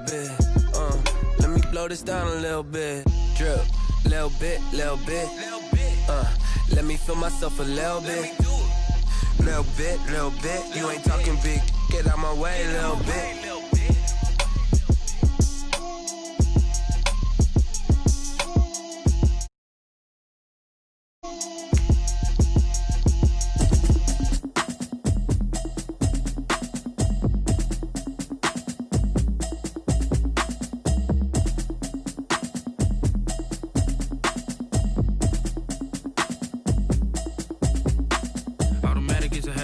bit. Let me blow this down a little bit. Drip, little bit. Let me feel myself a little bit. Little bit. You ain't talking big. Get out my way, little bit.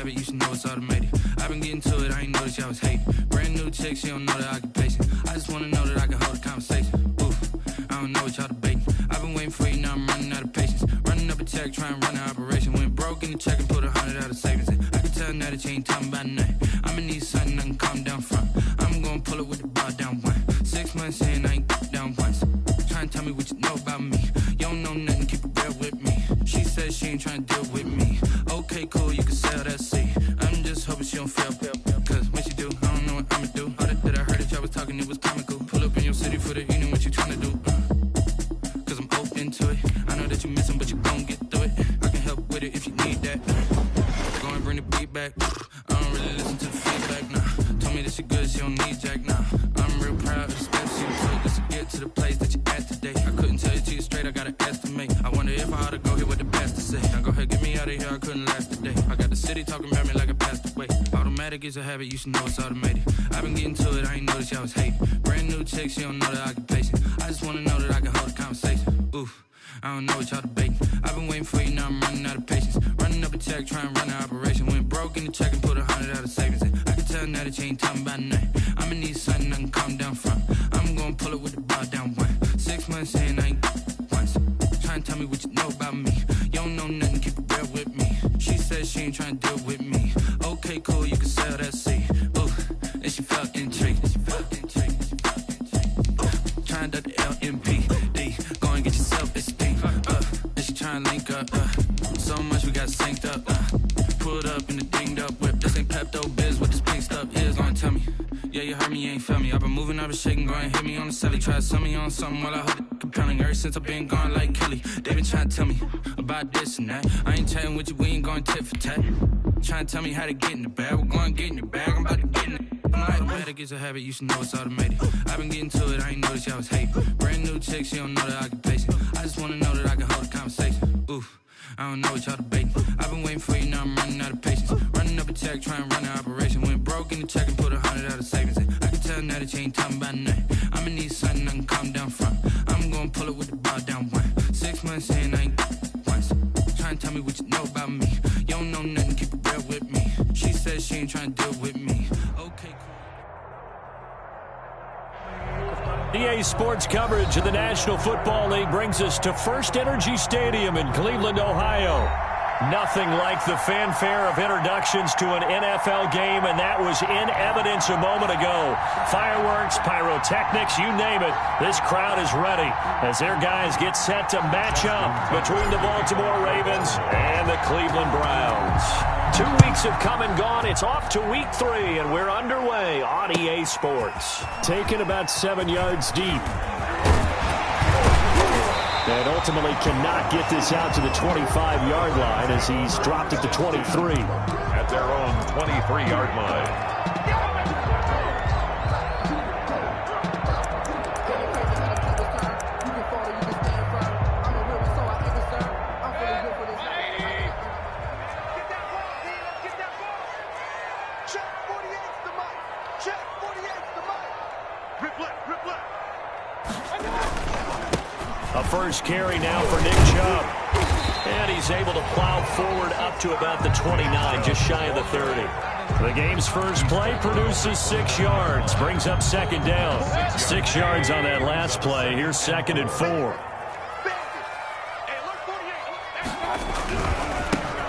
You should know it's automated. I've been getting to it, I ain't noticed y'all was hating. Brand new chick, she don't know the occupation. I just wanna know that I can hold a conversation. Oof, I don't know what y'all debating. I've been waiting for you, now I'm running out of patience. Running up a check, trying to run an operation. Went broke in the check and put 100 out of savings in. I can tell now that you ain't talking about nothing. I'ma need something I can calm down from. I'm gonna pull it with the bar down one. 6 months in, I ain't down once. Trying to tell me what you know about me. You don't know nothing, keep it real with me. She says she ain't trying to deal with me. Okay, cool, you can sell that seat. I'm just hoping she don't fail. Cause when she do, I don't know what I'ma do. All that I heard that y'all was talking, it was comical. Pull up in your city for the evening, what you trying to do? Cause I'm open to it. I know that you missing, but you gon' get through it. I can help with it if you need that. Go and bring the beat back. I don't really listen to the feedback, nah. Told me that she good, she don't need Jack, nah. I'm real proud of the steps you took just to get to the place that you at today. I couldn't tell you to you straight, I gotta estimate. I wonder if I ought to go here with the best to say. Now go ahead, get me out of here, I couldn't last a day. I got the city talking about me like I passed away. Automatic is a habit, you should know it's automated. I've been getting to it, I ain't noticed y'all was hating. Brand new chick, she don't know the occupation. I just wanna know that I can hold a conversation. Oof, I don't know what y'all debating. I've been waiting for you, now I'm running out of patience. Running up a check, trying to run an operation. Went broke in the check and put 100 out of savings in. I can tell now that you ain't talking about nothing. I'ma need something I can calm down from. I'm gonna pull it with the bar down one. 6 months in, I ain't once. Trying to tell me what you know about me. You don't know nothing, keep it real with me. She says she ain't trying to deal with me. Okay, cool, you can sell that seat. Ooh, and she felt intrigued. Trying to duck the LMPD. Go and get your self-esteem. And she trying to link up. So much we got synced up. Pulled up in the dinged up whip. This ain't Pepto-Biz, what this pink stuff is. Gonna tell me. Yeah, you heard me, you ain't felt me. I've been moving, I've been shaking, go and hit me on the celly. Try to sell me on something while I hold it compelling. Ever since I've been gone like Kelly, they been trying to tell me about this and that. I ain't chatting with you, we ain't going tit for tat. Trying to tell me how to get in the bag. We're going to get in your bag, I'm about to get in it. Automatic is a habit, you should know it's automated. I've been getting to it, I ain't noticed y'all was hating. Brand new chick, she don't know the occupation. I just wanna know that I can hold a conversation. Oof, I don't know what y'all debating. I've been waiting for you, now I'm running out of patience. Running up a check, trying to run an operation. Went broke in the check and put 100 out of savings in. I can tell now that you ain't talking about nothing. I'ma need something I can calm down from. I'm gonna pull it with the bar down one. 6 months in, I ain't once. Trying to tell me what you know about me. You don't know nothing, keep it real with me. She says she ain't trying to deal with me. Okay, cool. EA Sports coverage of the National Football League brings us to First Energy Stadium in Cleveland, Ohio. Nothing like the fanfare of introductions to an NFL game, and that was in evidence a moment ago. Fireworks, pyrotechnics, you name it. This crowd is ready as their guys get set to match up between the Baltimore Ravens and the Cleveland Browns. 2 weeks have come and gone. It's off to week 3, and we're underway on EA Sports. Taken about 7 yards deep. And ultimately cannot get this out to the 25-yard line as he's dropped at the 23. At their own 23-yard line. A first carry now for Nick Chubb. And he's able to plow forward up to about the 29, just shy of the 30. The game's first play produces 6 yards, brings up second down. 6 yards on that last play. Here's 2nd and 4.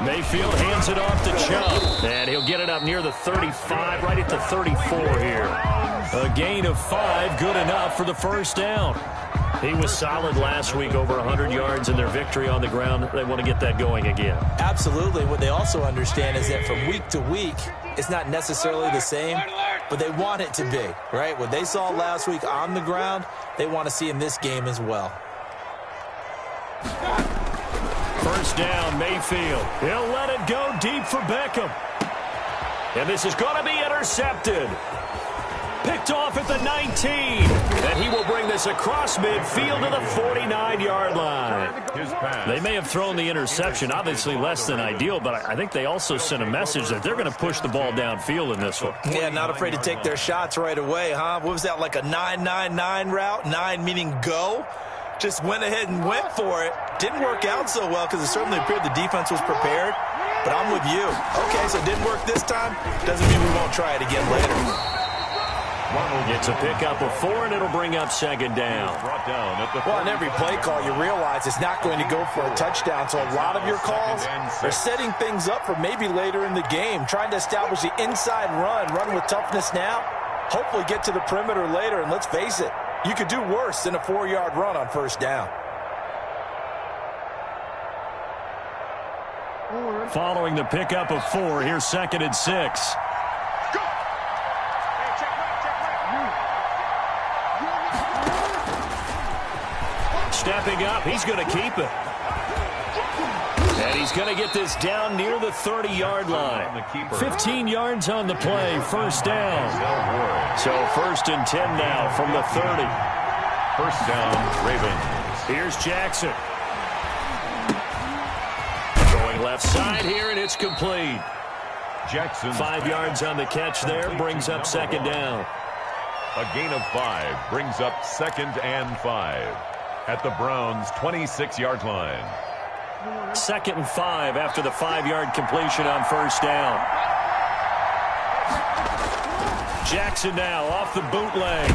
Mayfield hands it off to Chubb. And he'll get it up near the 35, right at the 34 here. A gain of 5, good enough for the first down. He was solid last week, over 100 yards in their victory on the ground. They want to get that going again. Absolutely. What they also understand is that from week to week, it's not necessarily the same, but they want it to be, right? What they saw last week on the ground, they want to see in this game as well. First down, Mayfield. He'll let it go deep for Beckham. And this is going to be intercepted. Picked off at the 19. And he will bring this across midfield to the 49-yard line. They may have thrown the interception, obviously less than ideal, but I think they also sent a message that they're going to push the ball downfield in this one. Yeah, not afraid to take their shots right away, huh? What was that, like a 9-9-9 route? 9 meaning go? Just went ahead and went for it. Didn't work out so well because it certainly appeared the defense was prepared. But I'm with you. Okay, so it didn't work this time. Doesn't mean we won't try it again later. It's a pickup of 4, and it'll bring up second down. Well, on every play call, you realize it's not going to go for a touchdown. So a lot of your calls are setting things up for maybe later in the game, trying to establish the inside run with toughness now, hopefully get to the perimeter later. And let's face it, you could do worse than a 4-yard run on first down. Following the pickup of 4, here's 2nd and 6. Stepping up, he's going to keep it. And he's going to get this down near the 30-yard line. 15 yards on the play, first down. So 1st and 10 now from the 30. First down, Ravens. Here's Jackson. Going left side here, and it's complete. Jackson. 5 yards on the catch there, brings up second down. A gain of 5 brings up 2nd and 5 at the Browns' 26-yard line. 2nd and 5 after the 5-yard completion on first down. Jackson now off the bootleg.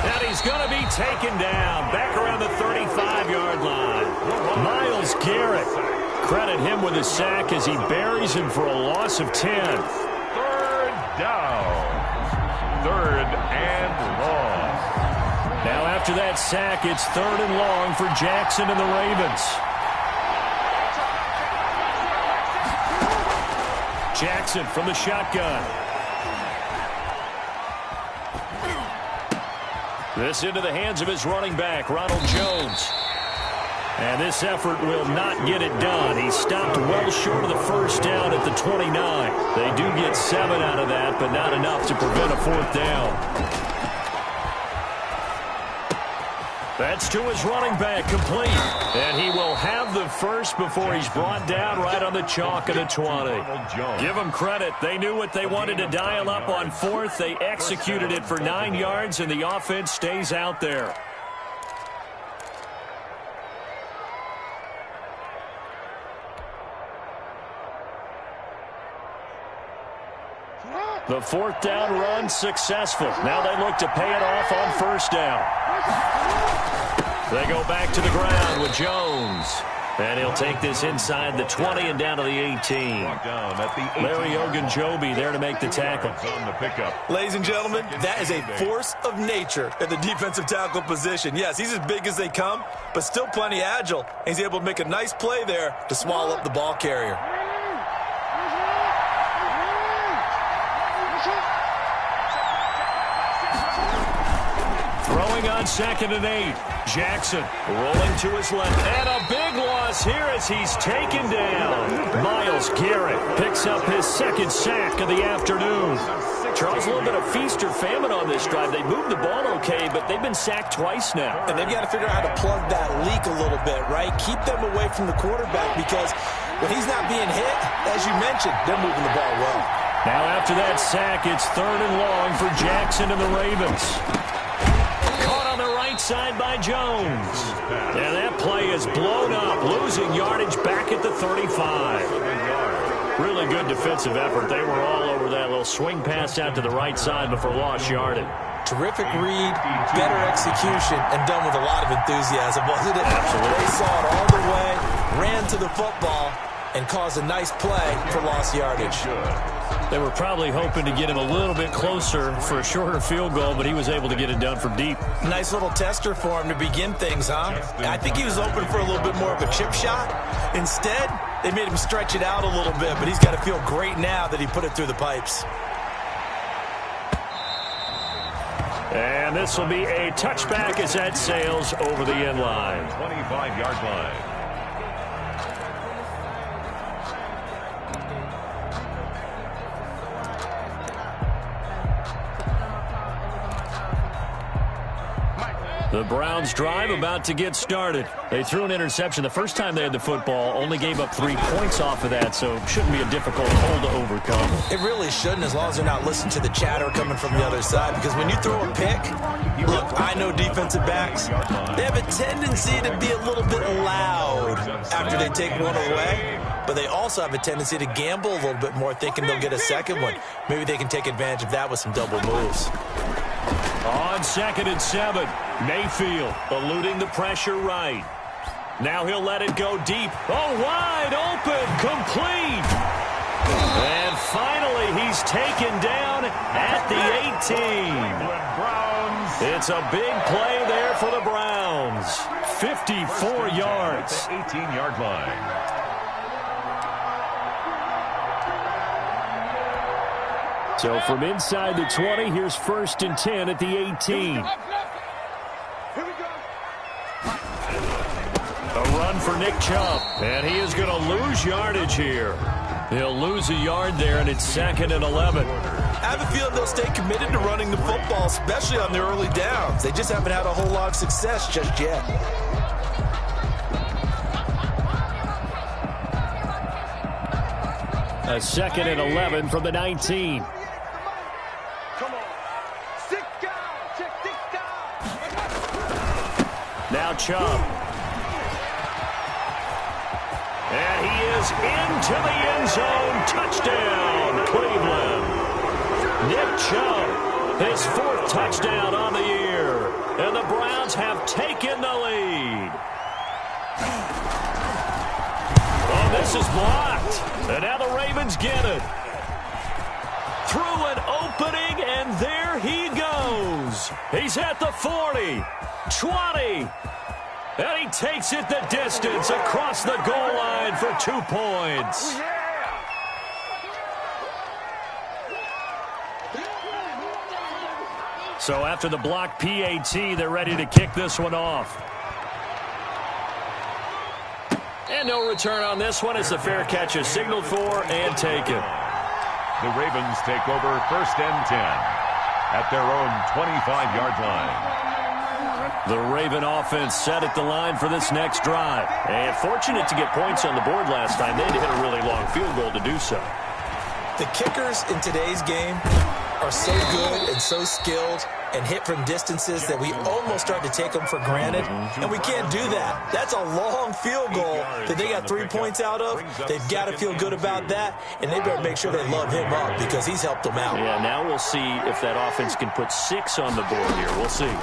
And he's going to be taken down back around the 35-yard line. Myles Garrett. Credit him with a sack as he buries him for a loss of 10. 3rd down. 3rd and long. Now after that sack, it's 3rd and long for Jackson and the Ravens. Jackson from the shotgun. This into the hands of his running back, Ronald Jones. And this effort will not get it done. He stopped well short of the first down at the 29. They do get 7 out of that, but not enough to prevent a 4th down. That's to his running back, complete. And he will have the first before he's brought down right on the chalk of the 20. Give them credit. They knew what they wanted to dial up on 4th. They executed it for 9 yards, and the offense stays out there. The 4th down run successful. Now they look to pay it off on first down. They go back to the ground with Jones. And he'll take this inside the 20 and down to the 18. Larry Ogunjobi there to make the tackle. Ladies and gentlemen, that is a force of nature at the defensive tackle position. Yes, he's as big as they come, but still plenty agile. He's able to make a nice play there to swallow up the ball carrier. Throwing on 2nd and 8. Jackson rolling to his left. And a big loss here as he's taken down. Myles Garrett picks up his 2nd sack of the afternoon. Charles, a little bit of feast or famine on this drive. They moved the ball okay, but they've been sacked twice now. And they've got to figure out how to plug that leak a little bit, right? Keep them away from the quarterback because when he's not being hit, as you mentioned, they're moving the ball well. Now after that sack, it's 3rd and long for Jackson and the Ravens. Caught on the right side by Jones. And that play is blown up, losing yardage back at the 35. Really good defensive effort. They were all over that little swing pass out to the right side before lost yardage. Terrific read, better execution, and done with a lot of enthusiasm, wasn't it? Absolutely. They saw it all the way, ran to the football, and caused a nice play for lost yardage. They were probably hoping to get him a little bit closer for a shorter field goal, but he was able to get it done from deep. Nice little tester for him to begin things, huh? I think he was open for a little bit more of a chip shot. Instead, they made him stretch it out a little bit, but he's got to feel great now that he put it through the pipes. And this will be a touchback as that sails over the end line. 25-yard line. The Browns drive about to get started. They threw an interception the first time they had the football, only gave up 3 points off of that, so shouldn't be a difficult hole to overcome. It really shouldn't, as long as they're not listening to the chatter coming from the other side, because when you throw a pick, look, I know defensive backs, they have a tendency to be a little bit loud after they take one away, but they also have a tendency to gamble a little bit more, thinking they'll get a second one. Maybe they can take advantage of that with some double moves. On 2nd and 7, Mayfield eluding the pressure right. Now he'll let it go deep. Oh, wide open, complete. And finally, he's taken down at the 18. It's a big play there for the Browns. 54 yards. 18-yard line. So from inside the 20, here's 1st and 10 at the 18. A run for Nick Chubb, and he is going to lose yardage here. He'll lose a yard there, and it's 2nd and 11. I have a feeling they'll stay committed to running the football, especially on the early downs. They just haven't had a whole lot of success just yet. A 2nd and 11 from the 19. Now Chubb. And he is into the end zone. Touchdown, Cleveland. Nick Chubb, his 4th touchdown on the year. And the Browns have taken the lead. Oh, this is blocked. And now the Ravens get it. Through an opening, and there he goes. He's at the 40. 20. And he takes it the distance across the goal line for 2 points. So after the block PAT, they're ready to kick this one off. And no return on this one as the fair catch is signaled for and taken. The Ravens take over 1st and 10 at their own 25-yard line. The Raven offense set at the line for this next drive. And fortunate to get points on the board last time. They had to hit a really long field goal to do so. The kickers in today's game are so good and so skilled and hit from distances that we almost start to take them for granted. And we can't do that. That's a long field goal that they got 3 points out of. They've got to feel good about that, and they better make sure they love him up because he's helped them out. Yeah, now we'll see if that offense can put 6 on the board here. We'll see.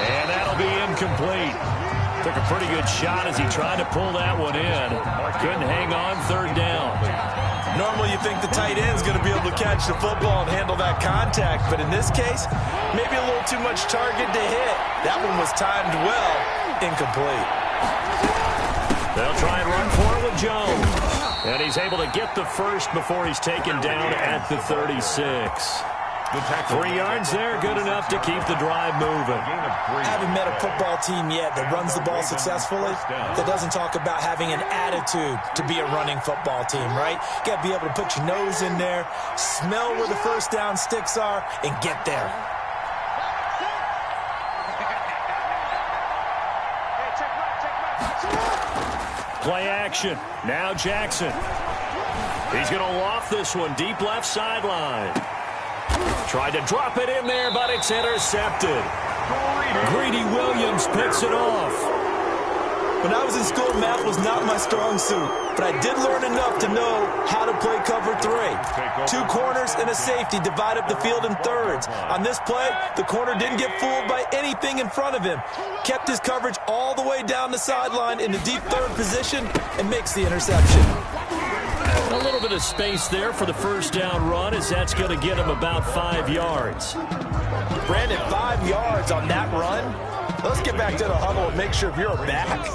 And that'll be incomplete. Took a pretty good shot as he tried to pull that one in. Couldn't hang on 3rd down. Normally you think the tight end's going to be able to catch the football and handle that contact, but in this case, maybe a little too much target to hit. That one was timed well, incomplete. They'll try and run for it with Jones. And he's able to get the first before he's taken down at the 36. 3 yards there, good enough to keep the drive moving. I haven't met a football team yet that runs the ball successfully that doesn't talk about having an attitude to be a running football team, right? You got to be able to put your nose in there, smell where the first down sticks are, and get there. Play action. Now Jackson. He's going to loft this one deep left sideline. Tried to drop it in there, but it's intercepted. Greedy Williams picks it off. When I was in school, math was not my strong suit, but I did learn enough to know how to play cover 3. 2 corners and a safety divide up the field in thirds. On this play, the corner didn't get fooled by anything in front of him. Kept his coverage all the way down the sideline in the deep 3rd position and makes the interception. A little bit of space there for the first down run as that's going to get him about 5 yards. Brandon, 5 yards on that run? Let's get back to the huddle and make sure if you're a back,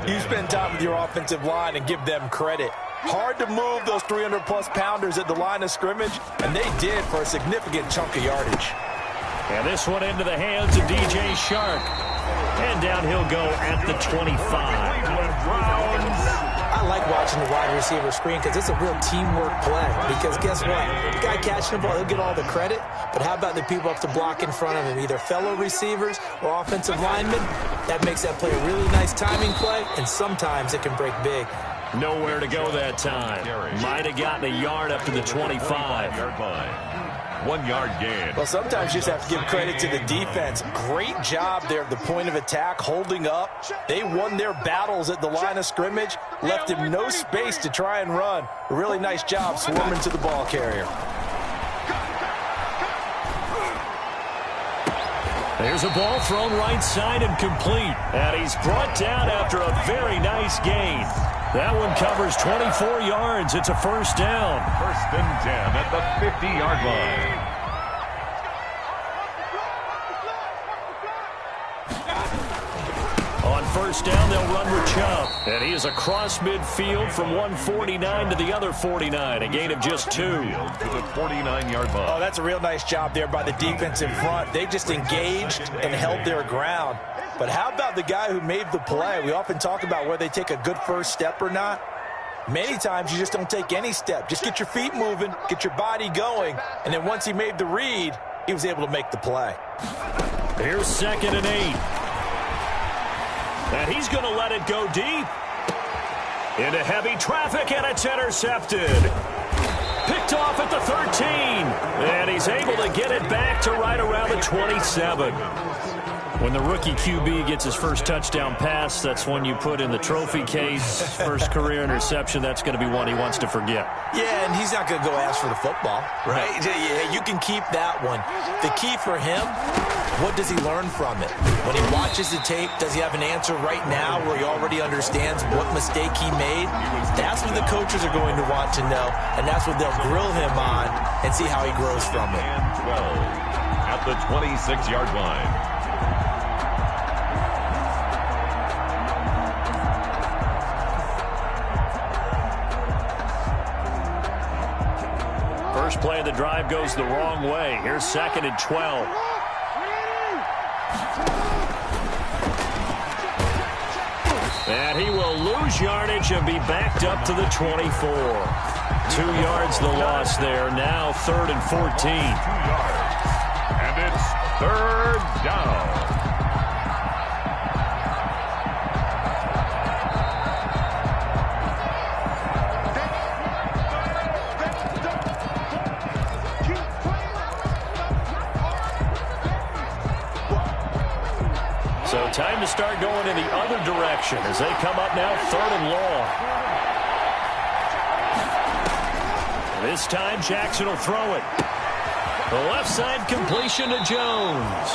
you spend time with your offensive line and give them credit. Hard to move those 300-plus pounders at the line of scrimmage, and they did for a significant chunk of yardage. And this one into the hands of DJ Shark. And down he'll go at the 25. I like watching the wide receiver screen because it's a real teamwork play. Because guess what? The guy catching the ball, he'll get all the credit. But how about the people up to block in front of him, either fellow receivers or offensive linemen? That makes that play a really nice timing play, and sometimes it can break big. Nowhere to go that time. Might have gotten a yard up to the 25. 1 yard gain. Well, sometimes you just have to give credit to the defense. Great job there at the point of attack, holding up. They won their battles at the line of scrimmage, left him no space to try and run. A really nice job swarming to the ball carrier. There's a ball thrown right side and complete. And he's brought down after a very nice gain. That one covers 24 yards. It's a first down. 1st and 10 at the 50-yard line. On first down, they'll run with Chubb. And he is across midfield from 149 to the other 49. A gain of just 2. To the 49-yard line. Oh, that's a real nice job there by the defense in front. They just engaged and held their ground. But how about the guy who made the play? We often talk about whether they take a good first step or not. Many times you just don't take any step. Just get your feet moving, get your body going, and then once he made the read, he was able to make the play. Here's 2nd and 8. And he's going to let it go deep. Into heavy traffic, and it's intercepted. Picked off at the 13. And he's able to get it back to right around the 27. When the rookie QB gets his first touchdown pass, that's one you put in the trophy case. First career interception, that's going to be one he wants to forget. Yeah, and he's not going to go ask for the football, right? Yeah, you can keep that one. The key for him, what does he learn from it? When he watches the tape, does he have an answer right now where he already understands what mistake he made? That's what the coaches are going to want to know, and that's what they'll grill him on and see how he grows from it. 12 at the 26-yard line. First play of the drive goes the wrong way. Here's 2nd and 12. And he will lose yardage and be backed up to the 24. 2 yards the loss there. Now 3rd and 14. 2 yards. And it's 3rd down. So time to start going in the other direction as they come up now 3rd and long. This time Jackson will throw it. The left side completion to Jones.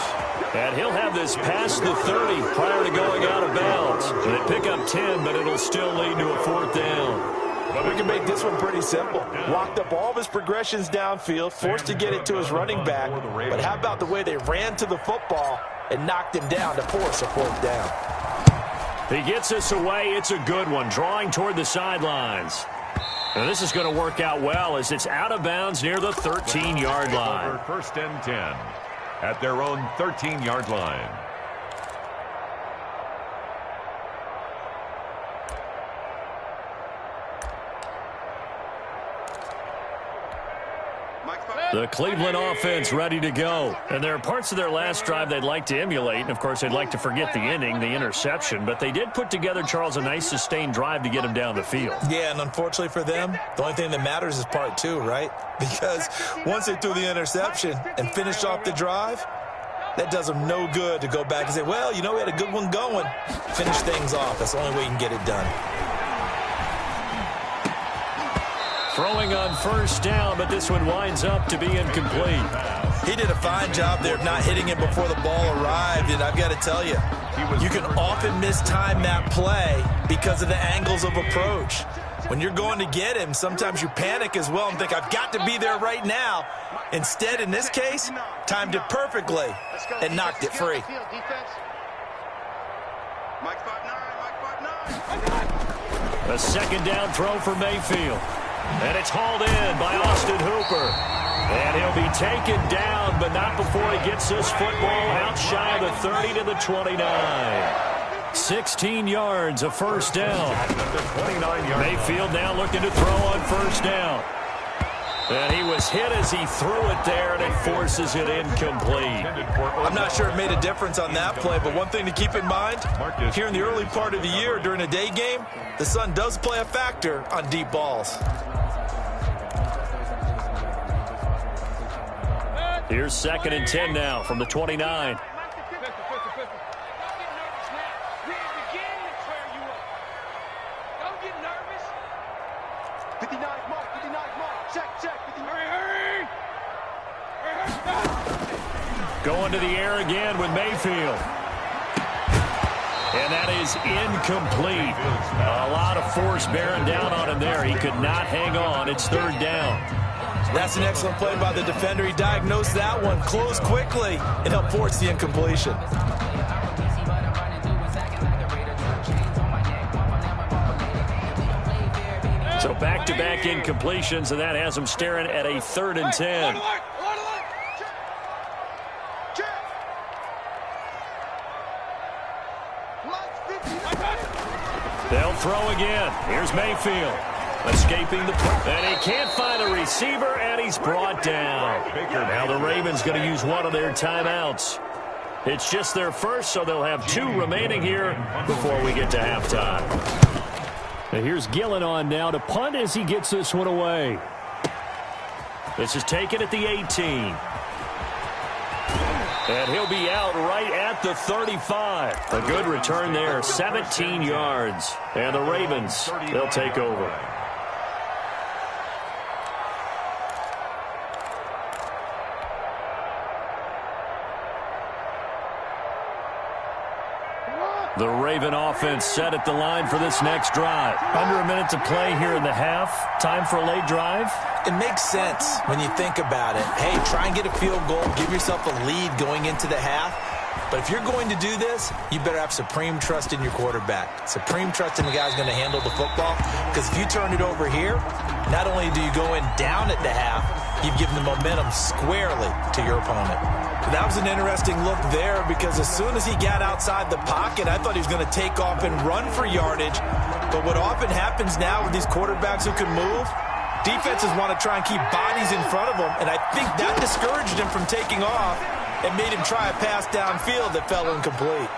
And he'll have this past the 30 prior to going out of bounds. And they pick up 10, but it'll still lead to a 4th down. We can make this one pretty simple. Locked up all of his progressions downfield, forced to get it to his running back. But how about the way they ran to the football and knocked him down to force a 4th down? He gets this away. It's a good one, drawing toward the sidelines. Now this is going to work out well as it's out of bounds near the 13-yard line. 1st and 10 at their own 13-yard line. The Cleveland offense ready to go. And there are parts of their last drive they'd like to emulate. And, of course, they'd like to forget the inning, the interception. But they did put together, Charles, a nice sustained drive to get him down the field. Yeah, and unfortunately for them, the only thing that matters is part 2, right? Because once they threw the interception and finished off the drive, that does them no good to go back and say, well, you know, we had a good one going. Finish things off. That's the only way you can get it done. Throwing on first down, but this one winds up to be incomplete. He did a fine job there of not hitting it before the ball arrived, and I've got to tell you, you can often mistime that play because of the angles of approach. When you're going to get him, sometimes you panic as well and think, I've got to be there right now. Instead, in this case, timed it perfectly and knocked it free. A second down throw for Mayfield. And it's hauled in by Austin Hooper. And he'll be taken down, but not before he gets this football out shy of the 30 to the 29. 16 yards, a first down. Mayfield now looking to throw on first down. And he was hit as he threw it there, and it forces it incomplete. I'm not sure it made a difference on that play, but one thing to keep in mind, here in the early part of the year during a day game, the sun does play a factor on deep balls. Here's 2nd and 10 now from the 29. Going to the air again with Mayfield. And that is incomplete. A lot of force bearing down on him there. He could not hang on. It's 3rd down. That's an excellent play by the defender. He diagnosed that one, closed quickly, and helped force the incompletion. So back-to-back incompletions, and that has him staring at a 3rd and 10. They'll throw again. Here's Mayfield. Escaping the play. And he can't find a receiver, and he's brought down. Now the Ravens going to use one of their timeouts. It's just their first, so they'll have 2 remaining here before we get to halftime. And here's Gillen on now to punt as he gets this one away. This is taken at the 18. And he'll be out right at the 35. A good return there, 17 yards. And the Ravens, they'll take over. The Raven offense set at the line for this next drive. Under a minute to play here in the half. Time for a late drive. It makes sense when you think about it. Hey, try and get a field goal. Give yourself a lead going into the half. But if you're going to do this, you better have supreme trust in your quarterback. Supreme trust in the guy who's going to handle the football. Because if you turn it over here, not only do you go in down at the half, you've given the momentum squarely to your opponent. That was an interesting look there because as soon as he got outside the pocket, I thought he was going to take off and run for yardage. But what often happens now with these quarterbacks who can move, defenses want to try and keep bodies in front of them, and I think that discouraged him from taking off and made him try a pass downfield that fell incomplete.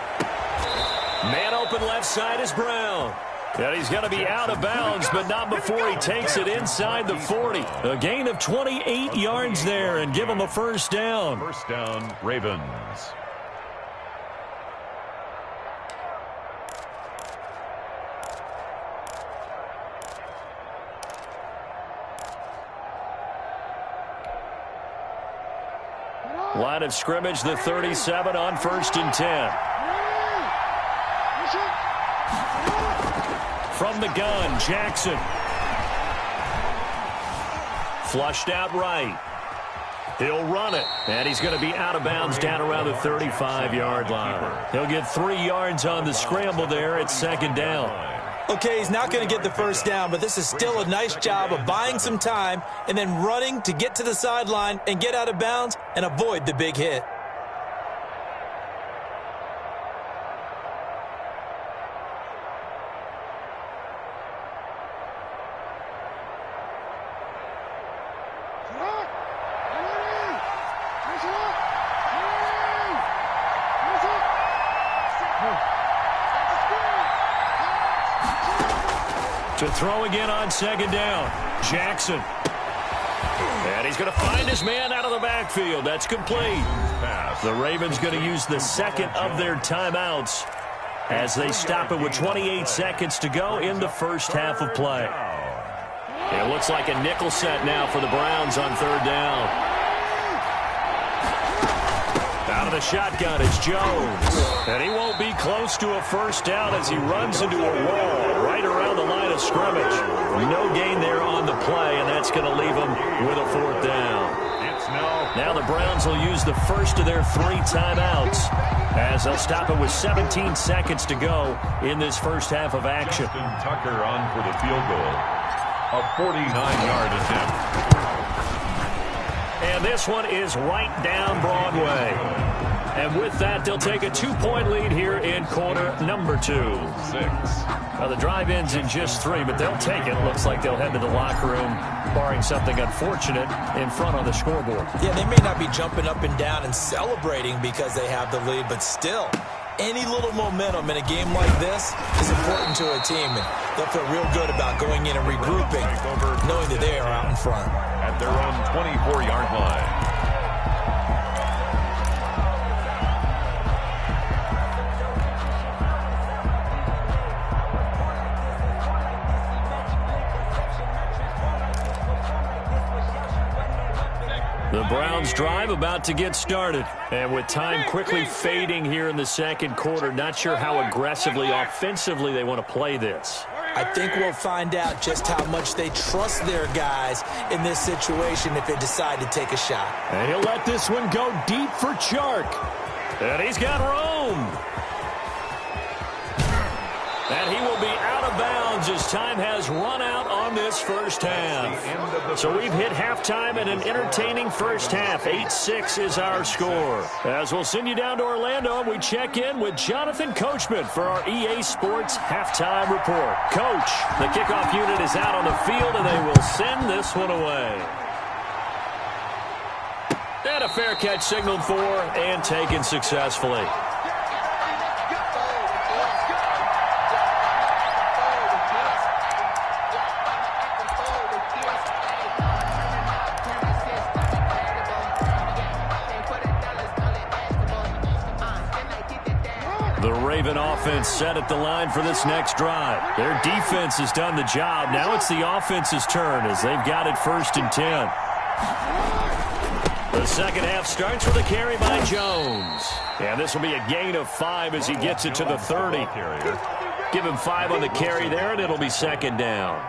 Man open left side is Brown. And he's going to be out of bounds, but not before he takes it inside the 40. A gain of 28 yards there and give him a first down. First down, Ravens. Line of scrimmage, the 37 on 1st and 10. From the gun, Jackson. Flushed out right. He'll run it. And he's going to be out of bounds down around the 35-yard line. He'll get 3 yards on the scramble there at 2nd down. Okay, he's not going to get the first down, but this is still a nice job of buying some time and then running to get to the sideline and get out of bounds and avoid the big hit. To throw again on 2nd down, Jackson. And he's going to find his man out of the backfield. That's complete. The Ravens going to use the 2nd of their timeouts as they stop it with 28 seconds to go in the first half of play. It looks like a nickel set now for the Browns on 3rd down. Out of the shotgun, it's Jones. And he won't be close to a first down as he runs into a wall right around the line of scrimmage. No gain there on the play, and that's going to leave him with a 4th down. Now the Browns will use the first of their 3 timeouts as they'll stop it with 17 seconds to go in this first half of action. Justin Tucker on for the field goal. A 49-yard attempt. And this one is right down Broadway. And with that, they'll take a 2-point lead here in quarter number 2. 6. Now, the drive ends in just 3, but they'll take it. Looks like they'll head to the locker room, barring something unfortunate in front on the scoreboard. Yeah, they may not be jumping up and down and celebrating because they have the lead, but still, any little momentum in a game like this is important to a team. And they'll feel real good about going in and regrouping, knowing that they are out in front. At their own 24-yard line. The Browns drive about to get started. And with time quickly fading here in the second quarter, not sure how aggressively, offensively they want to play this. I think we'll find out just how much they trust their guys in this situation if they decide to take a shot. And he'll let this one go deep for Chark. And he's got Rome. And he will be out of bounds as time has run out on this first half. So we've hit halftime in an entertaining first half. 8-6 is our score. As we'll send you down to Orlando, we check in with Jonathan Coachman for our EA Sports Halftime Report. Coach, the kickoff unit is out on the field, and they will send this one away. And a fair catch signaled for and taken successfully. The Raven offense set at the line for this next drive. Their defense has done the job. Now it's the offense's turn as they've got it 1st and 10. The second half starts with a carry by Jones. And this will be a gain of 5 as he gets it to the 30. Give him 5 on the carry there, and it'll be 2nd down.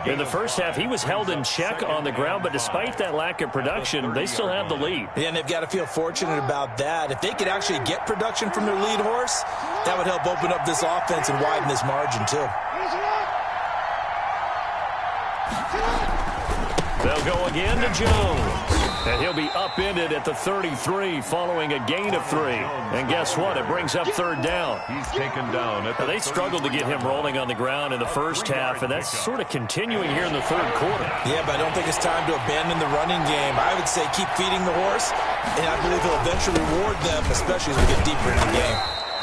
In the first half, he was held in check on the ground, but despite that lack of production, they still have the lead. Yeah, and they've got to feel fortunate about that. If they could actually get production from their lead horse, that would help open up this offense and widen this margin, too. They'll go again to Jones. And he'll be upended at the 33 following a gain of 3. And guess what? It brings up 3rd down. He's taken down. Now, they struggled to get him rolling on the ground in the first half, and that's sort of continuing here in the 3rd quarter. Yeah, but I don't think it's time to abandon the running game. I would say keep feeding the horse, and I believe he'll eventually reward them, especially as we get deeper in the game.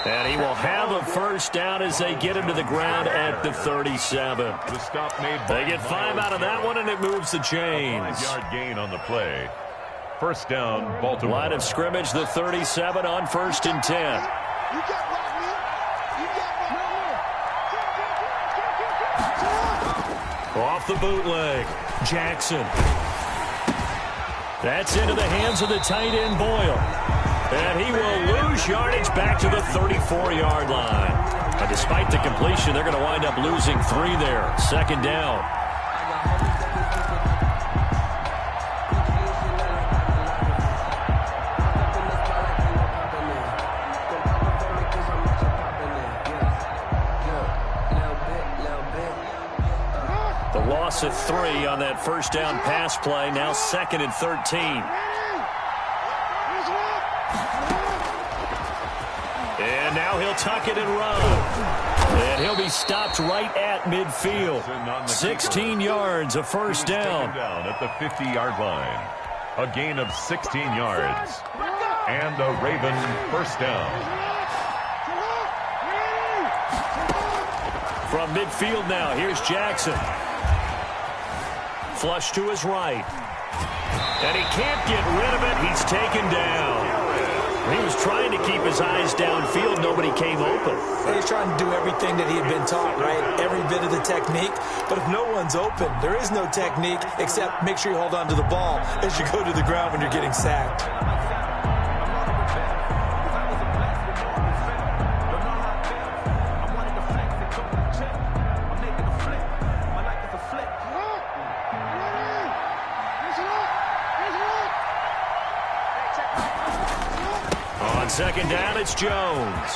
And he will have a 1st down as they get him to the ground at the 37. The stop made they get 5 out of that one, and it moves the chains. 5-yard gain on the play. 1st down, Baltimore. Line of scrimmage, the 37 on 1st and 10. Off the bootleg, Jackson. That's into the hands of the tight end, Boyle. And he will lose yardage back to the 34-yard line. But despite the completion, they're going to wind up losing 3 there. 2nd down. Loss of 3 on that 1st down pass play. Now 2nd and 13. And now he'll tuck it and run. And he'll be stopped right at midfield. 16 yards, a 1st down. At the 50-yard line. A gain of 16 yards. And a Raven 1st down. From midfield now, here's Jackson. Flush to his right. And he can't get rid of it. He's taken down. He was trying to keep his eyes downfield. Nobody came open. He's trying to do everything that he had been taught, right? Every bit of the technique. But if no one's open, there is no technique except make sure you hold on to the ball as you go to the ground when you're getting sacked. On second down, it's Jones.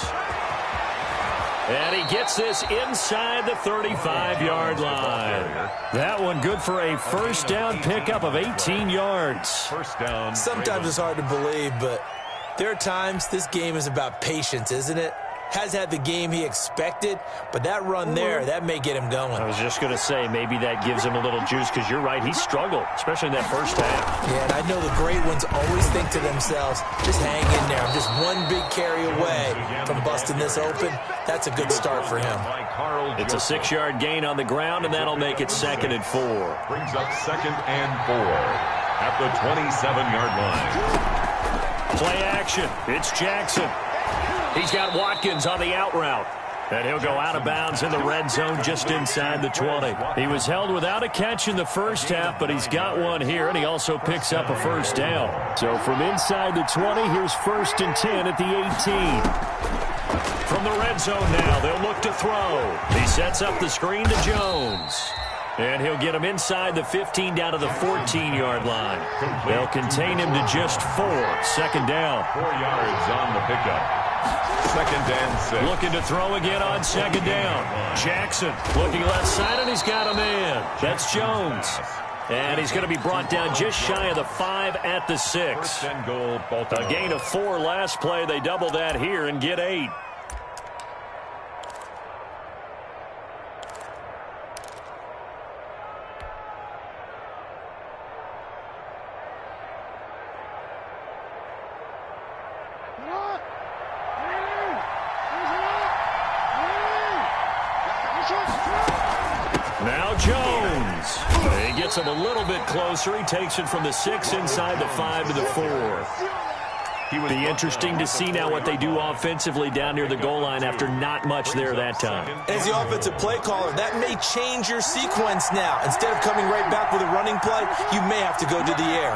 And he gets this inside the 35-yard line. That one good for a first down pickup of 18 yards. First down. Sometimes it's hard to believe, but there are times this game is about patience, isn't it? Has had the game he expected, but that run there, that may get him going. I was just going to say, maybe that gives him a little juice, because you're right, he struggled, especially in that first half. Yeah, and I know the great ones always think to themselves, just hang in there. I'm just one big carry away from busting this open. That's a good start for him. It's a 6-yard gain on the ground, and that'll make it 2nd and 4. Brings up 2nd and 4 at the 27-yard line. Play action. It's Jackson. He's got Watkins on the out route. And he'll go out of bounds in the red zone just inside the 20. He was held without a catch in the first half, but he's got one here, and he also picks up a first down. So from inside the 20, here's 1st and 10 at the 18. From the red zone now, they'll look to throw. He sets up the screen to Jones. And he'll get him inside the 15 down to the 14-yard line. They'll contain him to just 4. 2nd down. 4 yards on the pickup. 2nd and 6. Looking to throw again on 2nd down. Jackson looking left side, and he's got a man. That's Jones. And he's going to be brought down just shy of the 5 at the 6. 1st and goal, Baltimore. A gain of 4 last play. They double that here and get 8. Now Jones. He gets him a little bit closer. He takes it from the 6 inside the 5 to the 4. Be interesting to see now what they do offensively down near the goal line after not much there that time. As the offensive play caller, that may change your sequence now. Instead of coming right back with a running play, you may have to go to the air.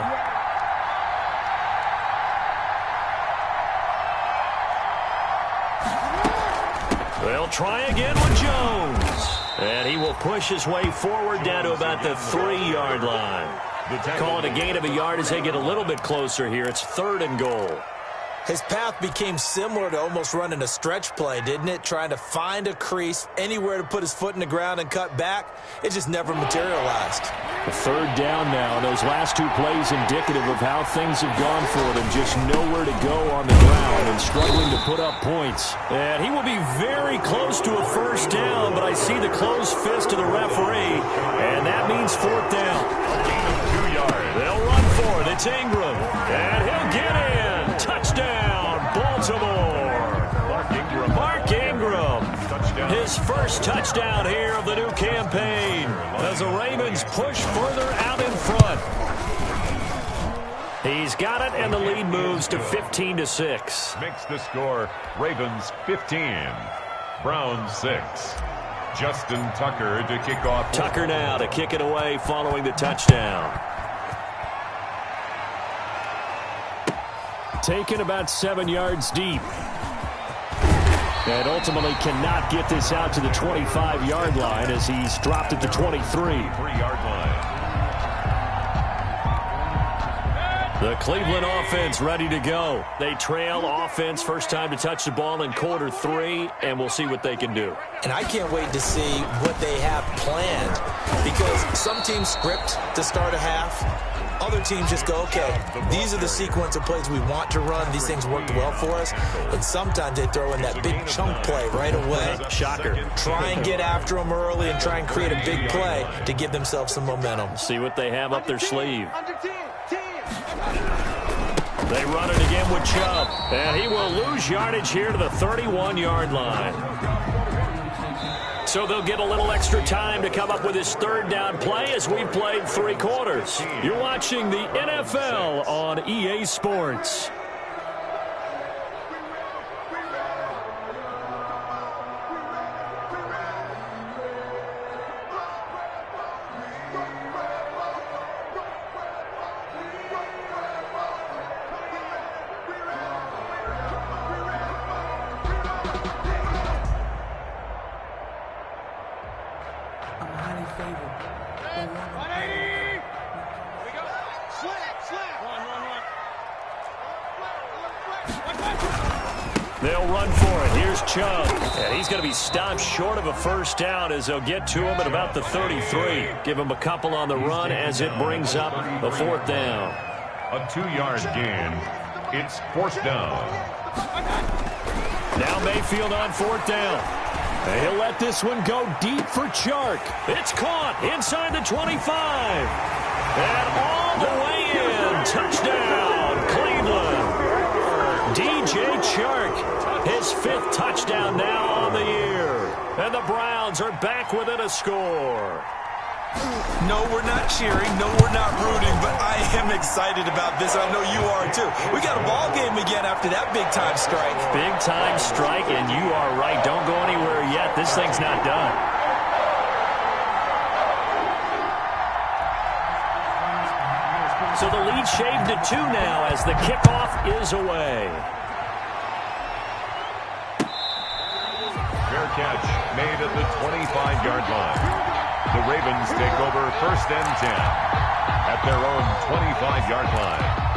They'll try again with Jones. And he will push his way forward down to about the 3-yard line. Call it a gain of a yard as they get a little bit closer here. It's 3rd and goal. His path became similar to almost running a stretch play, didn't it? Trying to find a crease, anywhere to put his foot in the ground and cut back. It just never materialized. The 3rd down now. Those last 2 plays indicative of how things have gone for them. Just nowhere to go on the ground and struggling to put up points. And he will be very close to a first down, but I see the closed fist of the referee, and that means 4th down. A gain of 2 yards. They'll run for it. It's Ingram. And he'll get in. Touchdown, Baltimore. Mark Ingram. Touchdown. His first touchdown here of the new campaign as the Ravens push further out in front. He's got it, and the lead moves to 15-6. Makes the score Ravens 15, Browns 6. Justin Tucker to kick off. Tucker now to kick it away following the touchdown. Taken about 7 yards deep. And ultimately cannot get this out to the 25-yard line as he's dropped at the 23. 3-yard line. The Cleveland offense ready to go. They trail offense, first time to touch the ball in quarter 3, and we'll see what they can do. And I can't wait to see what they have planned, because some teams script to start a half. Other teams just go, okay, these are the sequence of plays we want to run. These things worked well for us. And sometimes they throw in that big chunk play right away. Shocker. Try and get after them early and try and create a big play to give themselves some momentum. See what they have up their sleeve. They run it again with Chubb. And he will lose yardage here to the 31-yard line. So they'll get a little extra time to come up with his 3rd down play as we've played 3 quarters. You're watching the NFL on EA Sports. They'll run for it. Here's Chubb. And he's going to be stopped short of a first down as they'll get to him at about the 33. Give him a couple on the run as it brings up the 4th down. A 2-yard gain. It's 4th down. Now Mayfield on 4th down. And he'll let this one go deep for Chark. It's caught inside the 25. And all the way in. Touchdown, Cleveland. DJ Chark, his 5th touchdown now on the year. And the Browns are back within a score. No, we're not cheering. No, we're not rooting. But I am excited about this. I know you are, too. We got a ball game again after that big-time strike. Big-time strike, and you are right. Don't go anywhere yet. This thing's not done. So the lead shaved to 2 now as the kickoff is away. Fair catch made at the 25-yard line. The Ravens take over 1st and 10 at their own 25-yard line.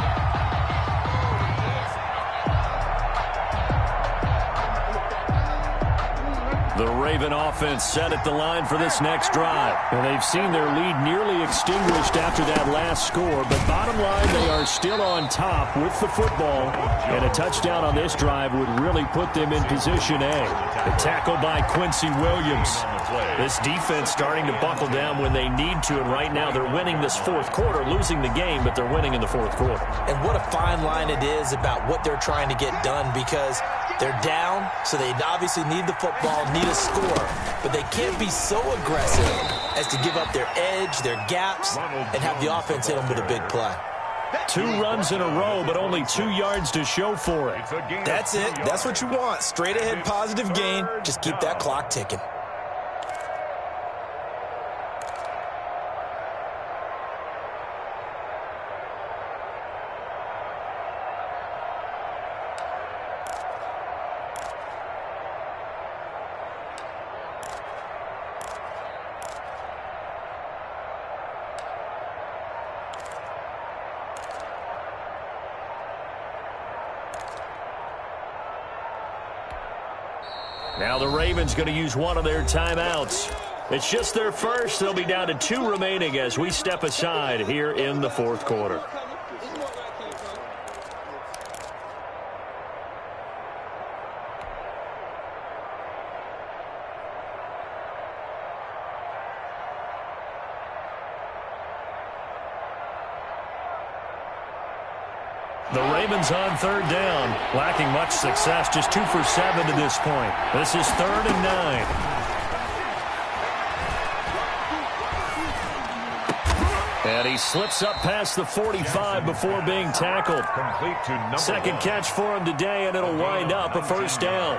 The Raven offense set at the line for this next drive. And they've seen their lead nearly extinguished after that last score. But bottom line, they are still on top with the football. And a touchdown on this drive would really put them in position A. The tackle by Quincy Williams. This defense starting to buckle down when they need to. And right now they're winning this 4th quarter, losing the game, but they're winning in the 4th quarter. And what a fine line it is about what they're trying to get done, because they're down, so they obviously need the football, need a score. But they can't be so aggressive as to give up their edge, their gaps, and have the offense hit them with a big play. 2 runs in a row, but only 2 yards to show for it. That's it. That's what you want. Straight ahead positive gain. Just keep that clock ticking. Now the Ravens going to use one of their timeouts. It's just their first. They'll be down to 2 remaining as we step aside here in the 4th quarter. The Ravens on 3rd down, lacking much success, just 2 for 7 to this point. This is 3rd and 9. And he slips up past the 45 before being tackled. Complete to number 2nd 1. catch for him today, and it'll wind up a 1st down.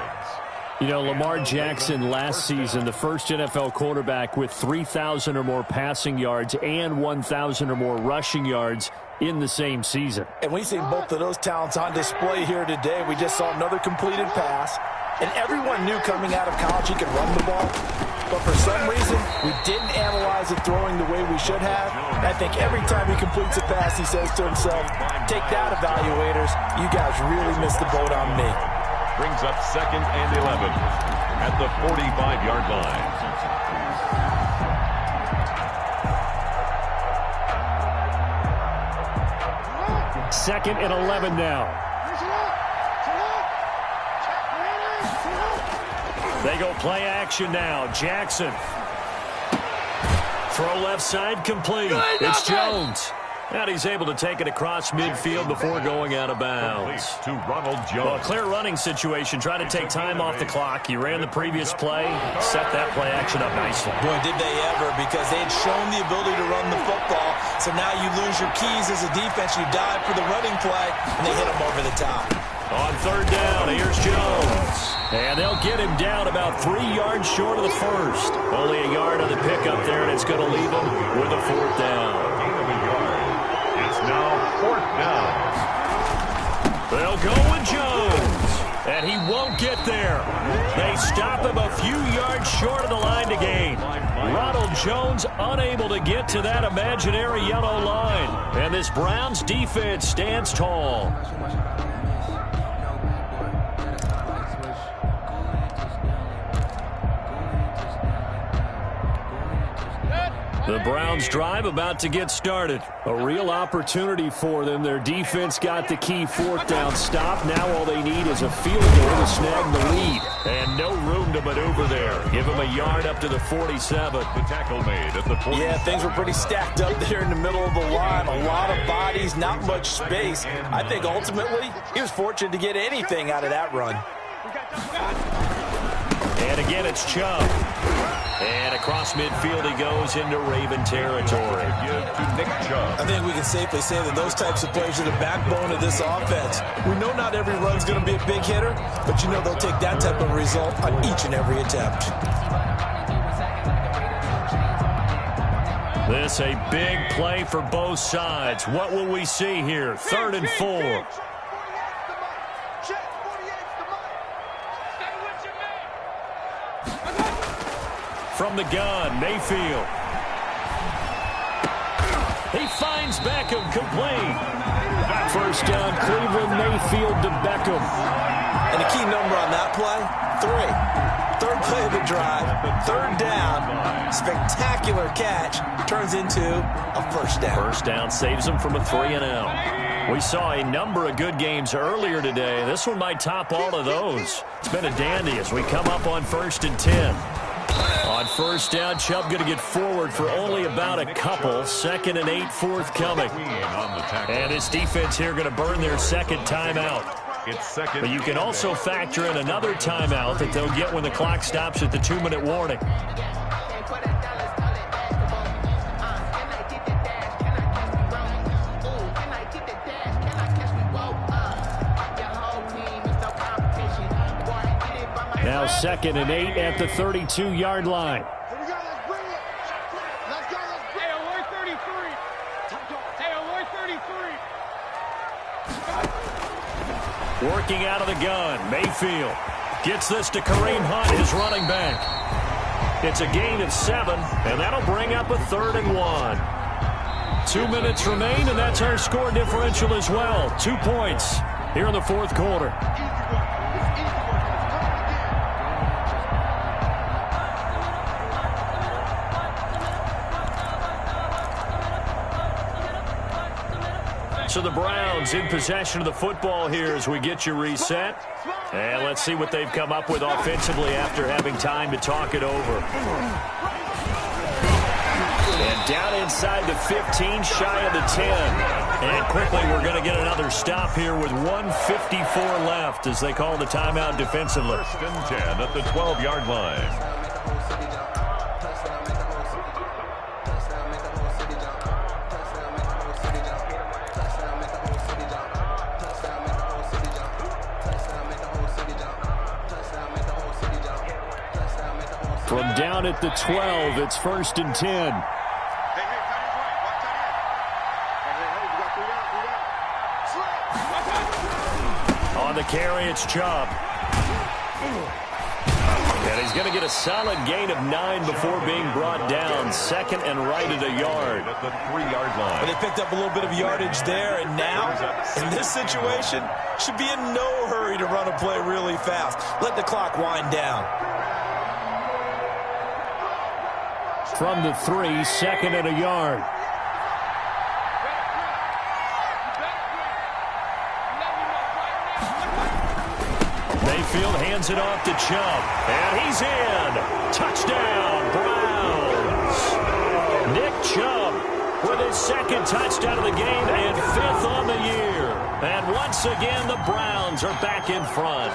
You know, Lamar Jackson last season, the first NFL quarterback with 3,000 or more passing yards and 1,000 or more rushing yards in the same season. And we've seen both of those talents on display here today. We just saw another completed pass. And everyone knew coming out of college he could run the ball. But for some reason, we didn't analyze it throwing the way we should have. And I think every time he completes a pass, he says to himself, take that, evaluators. You guys really missed the boat on me. Brings up 2nd and 11 at the 45-yard line. Second and 11 now. They go play action now. Jackson. Throw left side complete. It's Jones. And he's able to take it across midfield before going out of bounds. To Ronald Jones. Well, clear running situation. Try to take time off the clock. He ran the previous play, set that play action up nicely. Boy, did they ever, because they had shown the ability to run the football. So now you lose your keys as a defense. You dive for the running play, and they hit him over the top. On 3rd down, here's Jones. And they'll get him down about 3 yards short of the first. Only a yard on the pickup there, and it's going to leave him with a 4th down. Now 4th down. They'll go with Jones, and he won't get there. They stop him a few yards short of the line to gain. Ronald Jones unable to get to that imaginary yellow line, and this Browns defense stands tall. The Browns drive about to get started. A real opportunity for them. Their defense got the key fourth down stop. Now all they need is a field goal to snag the lead. And no room to maneuver there. Give them a yard up to the 47. The tackle made at the 47. Yeah, things were pretty stacked up there in the middle of the line. A lot of bodies, not much space. I think ultimately he was fortunate to get anything out of that run. And again, it's Chubb. And across midfield he goes into Raven territory. I think we can safely say that those types of players are the backbone of this offense. We know not every run's going to be a big hitter, but you know they'll take that type of result on each and every attempt. This a big play for both sides. What will we see here? 3rd and 4. From the gun, Mayfield. He finds Beckham complete. First down, Cleveland, Mayfield to Beckham. And the key number on that play, 3. 3rd play of the drive, 3rd down, spectacular catch, turns into a first down. First down saves them from a 3-and-out. We saw a number of good games earlier today. This one might top all of those. It's been a dandy as we come up on 1st and 10. On first down, Chubb going to get forward for only about a couple. 2nd and 8 forthcoming. And his defense here going to burn their 2nd timeout. But you can also factor in another timeout that they'll get when the clock stops at the 2-minute warning. Now 2nd and 8 at the 32-yard line. Here we go, let's bring it. Let's go, let's bring it. Hey, alert 33. Hey, alert 33. Working out of the gun, Mayfield gets this to Kareem Hunt, his running back. It's a gain of 7, and that'll bring up a 3rd and 1. 2 minutes remain, and that's our score differential as well. 2 points here in the 4th quarter. So the Browns in possession of the football here as we get you reset. And let's see what they've come up with offensively after having time to talk it over. And down inside the 15, shy of the 10. And quickly we're going to get another stop here with 1:54 left as they call the timeout defensively. 1st and 10 at the 12-yard line. From down at the 12, it's 1st and 10. On the carry, it's Chubb. And he's going to get a solid gain of 9 before being brought down. 2nd and right at a yard. At the 3-yard line. But they picked up a little bit of yardage there, and now, in this situation, should be in no hurry to run a play really fast. Let the clock wind down. From the 3, 2nd and a yard. Mayfield hands it off to Chubb. And he's in. Touchdown, Browns. Nick Chubb with his 2nd touchdown of the game and 5th on the year. And once again, the Browns are back in front.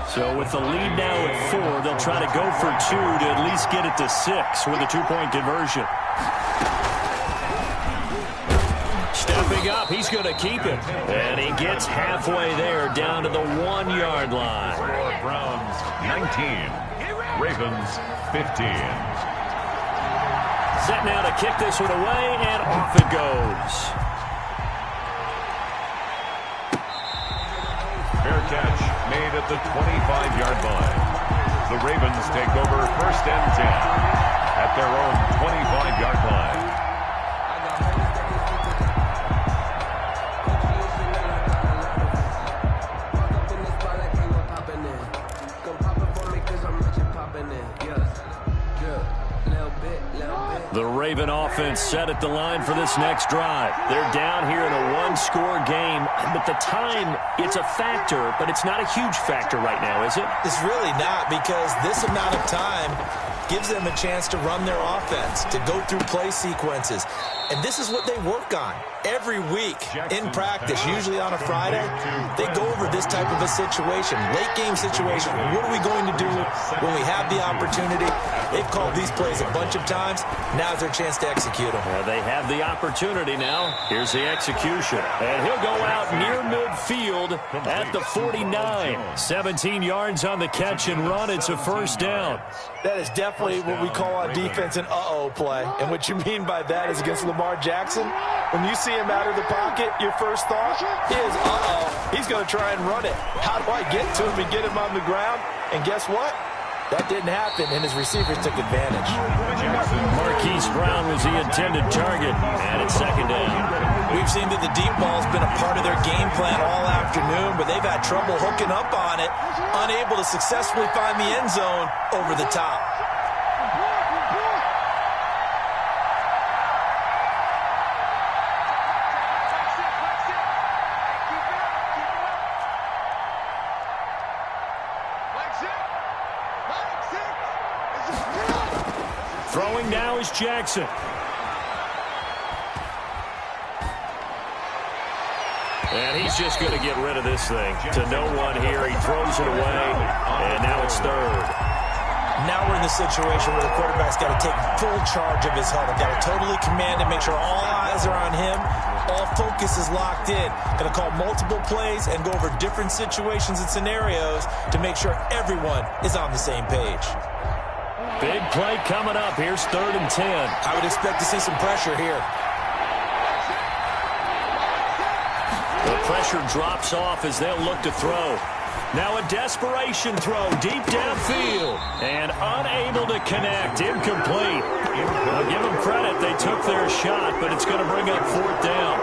So with the lead now at 4, they'll try to go for 2 to at least get it to 6 with a 2-point conversion. Stepping up, he's going to keep it. And he gets halfway there down to the 1-yard line. Browns 19, Ravens 15. Set now to kick this one away, and off it goes. Fair catch made at the 25-yard line. The Ravens take over 1st and 10 at their own 25-yard line. The Raven offense set at the line for this next drive. They're down here in a one-score game, but the time, it's a factor, but it's not a huge factor right now, is it? It's really not, because this amount of time gives them a chance to run their offense, to go through play sequences. And this is what they work on every week in practice, usually on a Friday. They go over this type of a situation, late game situation. What are we going to do when we have the opportunity? They've called these plays a bunch of times. Now's their chance to execute them. They have the opportunity now. Here's the execution. And he'll go out near midfield at the 49. 17 yards on the catch and run. It's a first down. That is definitely what we call on defense an uh-oh play. And what you mean by that is against Lamar Jackson, when you see him out of the pocket, your first thought is, uh-oh, he's going to try and run it. How do I get to him and get him on the ground? And guess what? That didn't happen, and his receivers took advantage. Marquise Brown was the intended target, and it's second down. We've seen that the deep ball's been a part of their game plan all afternoon, but they've had trouble hooking up on it, unable to successfully find the end zone over the top. Throwing now is Jackson. And he's just going to get rid of this thing. To no one here. He throws it away, and now it's third. Now we're in the situation where the quarterback's got to take full charge of his huddle. Got to totally command it, make sure all eyes are on him. All focus is locked in. Going to call multiple plays and go over different situations and scenarios to make sure everyone is on the same page. Big play coming up. Here's 3rd and 10. I would expect to see some pressure here. The pressure drops off as they'll look to throw. Now a desperation throw deep downfield. And unable to connect. Incomplete. I'll give them credit. They took their shot, but it's going to bring up 4th down.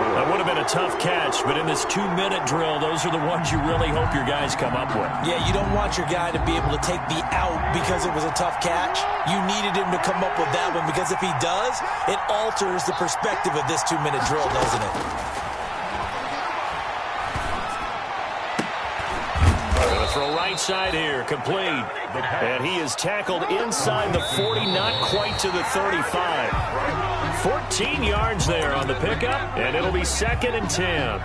That would have been a tough catch, but in this 2-minute drill, those are the ones you really hope your guys come up with. Yeah, you don't want your guy to be able to take the out because it was a tough catch. You needed him to come up with that one, because if he does, it alters the perspective of this 2-minute drill, doesn't it? Throw right side here, complete. And he is tackled inside the 40, not quite to the 35. 14 yards there on the pickup, and it'll be 2nd and 10.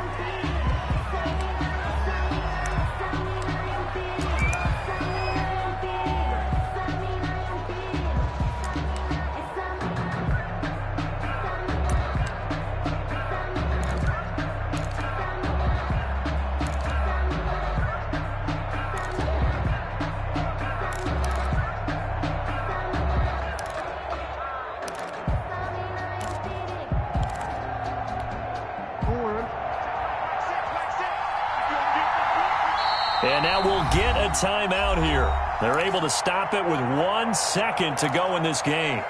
And now we'll get a timeout here. They're able to stop it with 1 second to go in this game.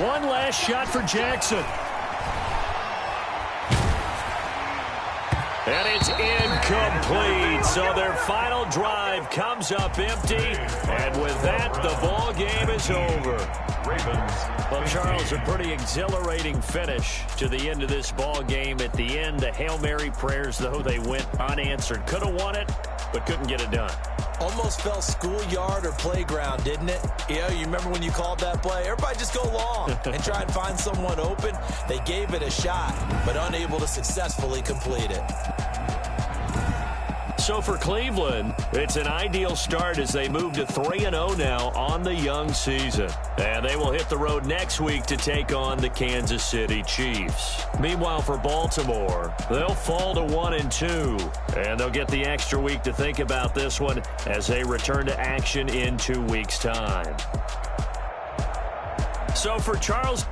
One last shot for Jackson. And it's incomplete. So their final drive comes up empty. And with that, the ball game is over. Well, Charles, a pretty exhilarating finish to the end of this ball game. At the end, the Hail Mary prayers, though, they went unanswered. Could have won it, but couldn't get it done. Almost felt schoolyard or playground, didn't it? Yeah, you remember when you called that play? Everybody just go long and try and find someone open. They gave it a shot, but unable to successfully complete it. So for Cleveland, it's an ideal start as they move to 3-0 now on the young season. And they will hit the road next week to take on the Kansas City Chiefs. Meanwhile, for Baltimore, they'll fall to 1-2. And they'll get the extra week to think about this one as they return to action in 2 weeks' time. So for Charles